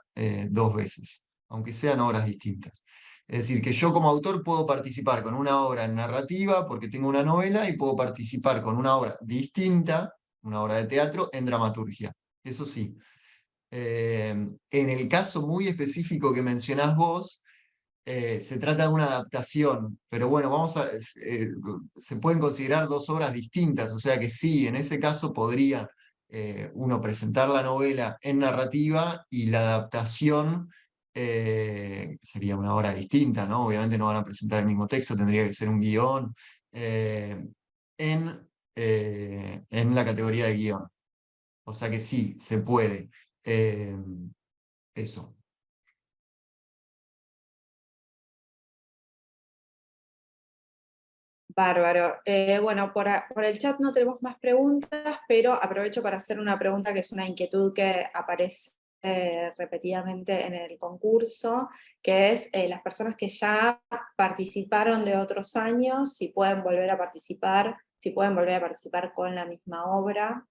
dos veces, aunque sean obras distintas. Es decir, que yo como autor puedo participar con una obra en narrativa porque tengo una novela, y puedo participar con una obra distinta, una obra de teatro, en dramaturgia. Eso sí. En el caso muy específico que mencionás vos, se trata de una adaptación, pero bueno, se pueden considerar dos obras distintas, o sea que sí, en ese caso podría uno presentar la novela en narrativa y la adaptación sería una obra distinta, ¿no? Obviamente no van a presentar el mismo texto, tendría que ser un guión eh, en la categoría de guión. O sea que sí, se puede. Eh, Eso. Bárbaro. Bueno, por el chat no tenemos más preguntas, pero aprovecho para hacer una pregunta que es una inquietud que aparece repetidamente en el concurso, que es las personas que ya participaron de otros años, si pueden volver a participar, si pueden volver a participar con la misma obra.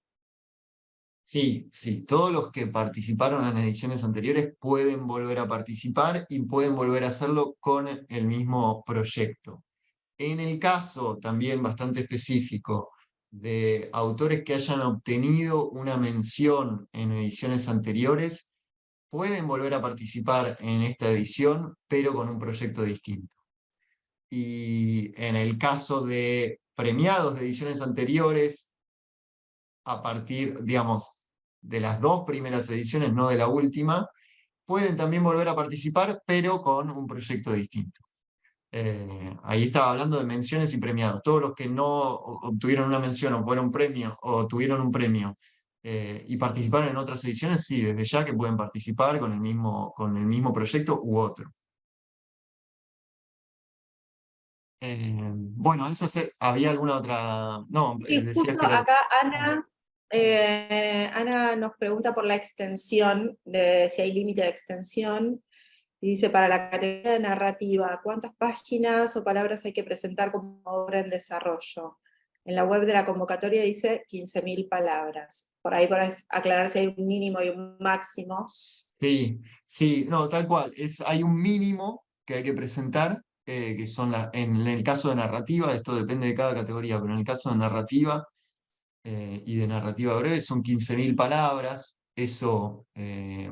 Sí, sí, todos los que participaron en ediciones anteriores pueden volver a participar y pueden volver a hacerlo con el mismo proyecto. En el caso también bastante específico de autores que hayan obtenido una mención en ediciones anteriores, pueden volver a participar en esta edición, pero con un proyecto distinto. Y en el caso de premiados de ediciones anteriores, a partir, digamos, de las dos primeras ediciones, no de la última, pueden también volver a participar, pero con un proyecto distinto. Ahí estaba hablando de menciones y premiados. Todos los que no obtuvieron una mención o fueron premio o tuvieron un premio y participaron en otras ediciones, sí, desde ya que pueden participar con con el mismo proyecto u otro. Bueno, ¿había alguna otra? No, Sí, decías justo que era... acá Ana nos pregunta por la extensión, de si hay límite de extensión, y dice, para la categoría de narrativa, ¿cuántas páginas o palabras hay que presentar como obra en desarrollo? En la web de la convocatoria dice 15.000 palabras. Por ahí para aclarar si hay un mínimo y un máximo. Sí, sí, no, tal cual. Hay un mínimo que hay que presentar, que son en el caso de narrativa, esto depende de cada categoría, pero en el caso de narrativa y de narrativa breve son 15.000 palabras. Eso,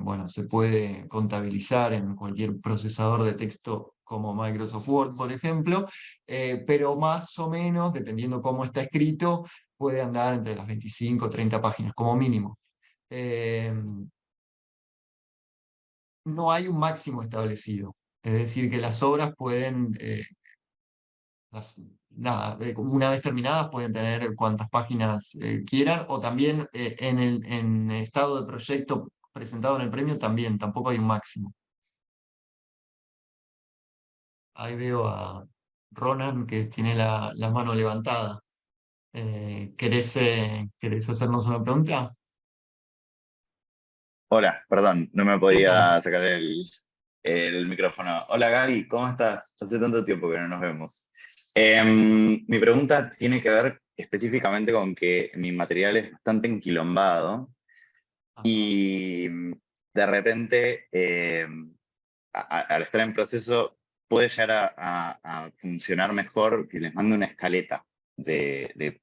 bueno, se puede contabilizar en cualquier procesador de texto como Microsoft Word, por ejemplo, pero más o menos, dependiendo cómo está escrito, puede andar entre las 25 o 30 páginas como mínimo. Eh, no hay un máximo establecido. Es decir, que las obras pueden, una vez terminadas, pueden tener cuantas páginas quieran, o también en estado de proyecto presentado en el premio también, tampoco hay un máximo. Ahí veo a Ronan que tiene la mano levantada. ¿Querés hacernos una pregunta? Hola, perdón, no me ¿Qué tal? podía sacar el micrófono. Hola Gaby, ¿cómo estás? Hace tanto tiempo que no nos vemos. Mi pregunta tiene que ver específicamente con que mi material es bastante enquilombado Ajá. y de repente, al estar en proceso, puede llegar a funcionar mejor que les mande una escaleta de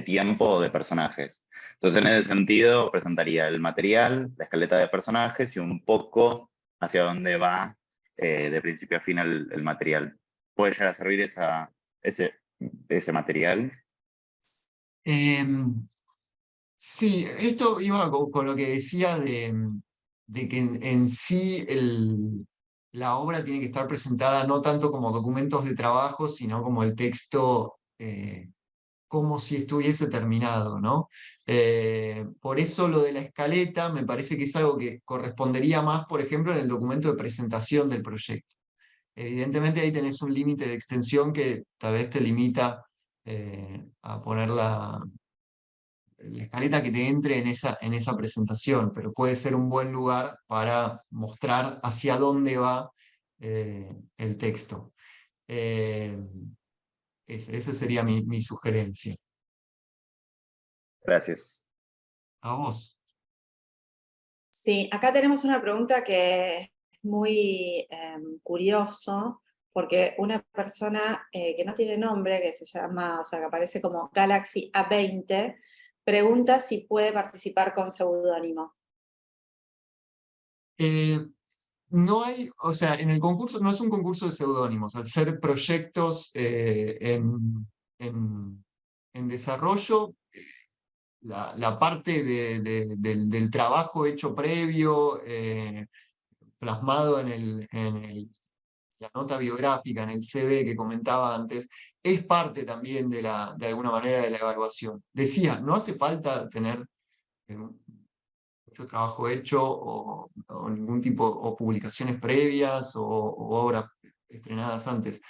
tiempo o de personajes. Entonces, en ese sentido, presentaría el material, la escaleta de personajes y un poco hacia dónde va de principio a fin el material. ¿Puede llegar a servir ese material? Sí, esto iba con lo que decía de que en sí la obra tiene que estar presentada no tanto como documentos de trabajo, sino como el texto, como si estuviese terminado, ¿no? Por eso lo de la escaleta me parece que es algo que correspondería más, por ejemplo, en el documento de presentación del proyecto. Evidentemente ahí tenés un límite de extensión que tal vez te limita a poner la escaleta que te entre en esa presentación, pero puede ser un buen lugar para mostrar hacia dónde va el texto. Esa sería mi sugerencia. Gracias. A vos. Sí, acá tenemos una pregunta que es muy curioso, porque una persona que no tiene nombre, que se llama, o sea, que aparece como Galaxy A20, pregunta si puede participar con seudónimo. No hay, o sea, en el concurso no es un concurso de seudónimos, al ser proyectos en desarrollo, la parte del trabajo hecho previo, plasmado la nota biográfica, en el CV que comentaba antes, es parte también de alguna manera de la evaluación. Decía, no hace falta tener mucho trabajo hecho o ningún tipo, o publicaciones previas o obras estrenadas antes.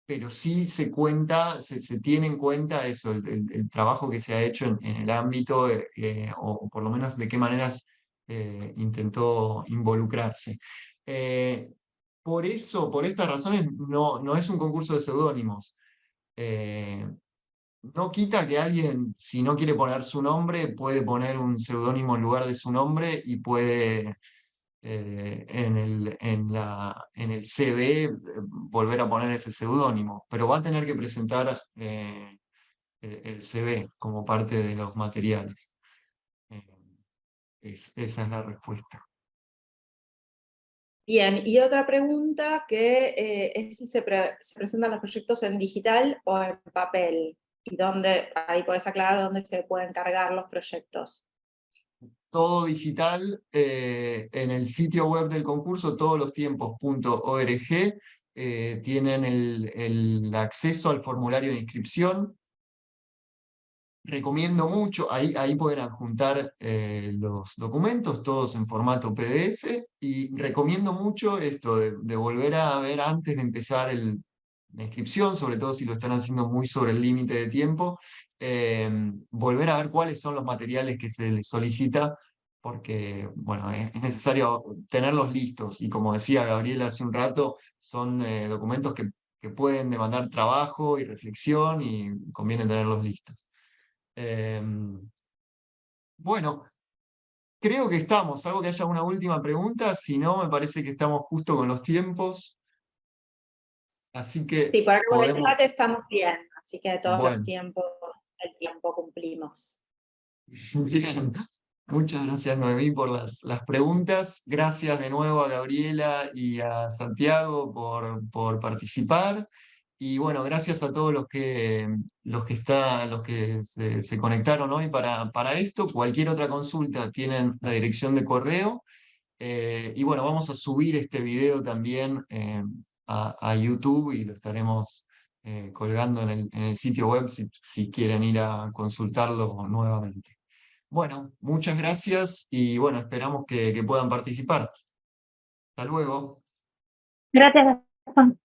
Pero sí se cuenta, se tiene en cuenta eso, el trabajo que se ha hecho en el ámbito, o por lo menos de qué maneras intentó involucrarse. Por eso, por estas razones, no es un concurso de seudónimos. No quita que alguien, si no quiere poner su nombre, puede poner un seudónimo en lugar de su nombre y puede en el CV volver a poner ese seudónimo, pero va a tener que presentar el CV como parte de los materiales. Esa es la respuesta. Bien, y otra pregunta que es si se presentan los proyectos en digital o en papel, y dónde, ahí podés aclarar dónde se pueden cargar los proyectos. Todo digital en el sitio web del concurso, todolostiempos.org, tienen el acceso al formulario de inscripción. Recomiendo mucho, ahí pueden adjuntar los documentos, todos en formato PDF, y recomiendo mucho esto de volver a ver antes de empezar la inscripción, sobre todo si lo están haciendo muy sobre el límite de tiempo, volver a ver cuáles son los materiales que se les solicita, porque bueno, es necesario tenerlos listos, y como decía Gabriela hace un rato, son documentos que pueden demandar trabajo y reflexión y conviene tenerlos listos. Bueno, creo que estamos, salvo que haya una última pregunta, si no, me parece que estamos justo con los tiempos, así que Sí, por acá por el podemos, chat estamos bien, así que todos los bueno, tiempos, el tiempo cumplimos. bien. Muchas gracias, Noemí, por las preguntas. Gracias de nuevo a Gabriela y a Santiago por participar. Y bueno, gracias a todos los que se conectaron hoy para esto. Cualquier otra consulta tienen la dirección de correo. Y bueno, vamos a subir este video también a YouTube y lo estaremos colgando en el sitio web si quieren ir a consultarlo nuevamente. Bueno, muchas gracias y bueno, esperamos que puedan participar. Hasta luego. Gracias, Gastón.